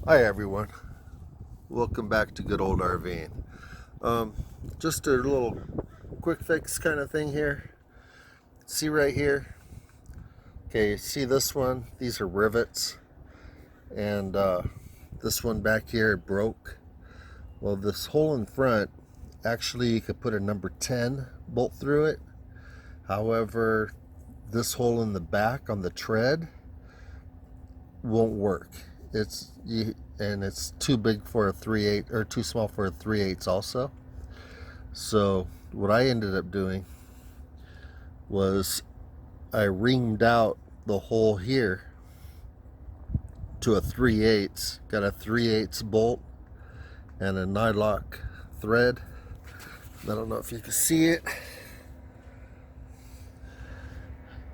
Hi everyone, welcome back to good old RVing. Just a little quick fix kind of thing here. See right here, okay, see this one, these are rivets, and this one back here broke. Well, this hole in front, actually you could put a number 10 bolt through it. However, this hole in the back on the tread won't work. And it's too big for a 3/8 or too small for a 3/8 also. So what I ended up doing was I ringed out the hole here to a 3/8, got a 3/8 bolt and a nylock thread. I don't know if you can see it.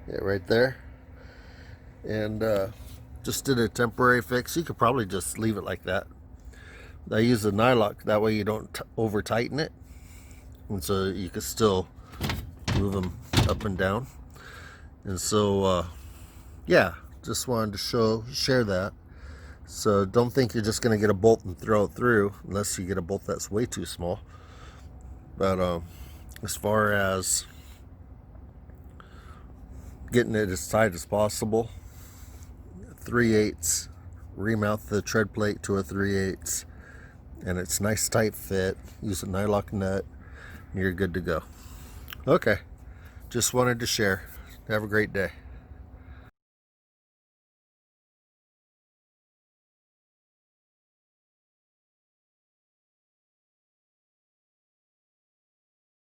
Yeah, right there. And just did a temporary fix. You could probably just leave it like that. I use a nylock, that way you don't over tighten it, and so you can still move them up and down. And so yeah, just wanted to share that. So don't think you're just gonna get a bolt and throw it through unless you get a bolt that's way too small. But as far as getting it as tight as possible, 3/8, remount the tread plate to a 3/8, and it's nice tight fit. Use a nylock nut, and you're good to go. Okay, just wanted to share. Have a great day.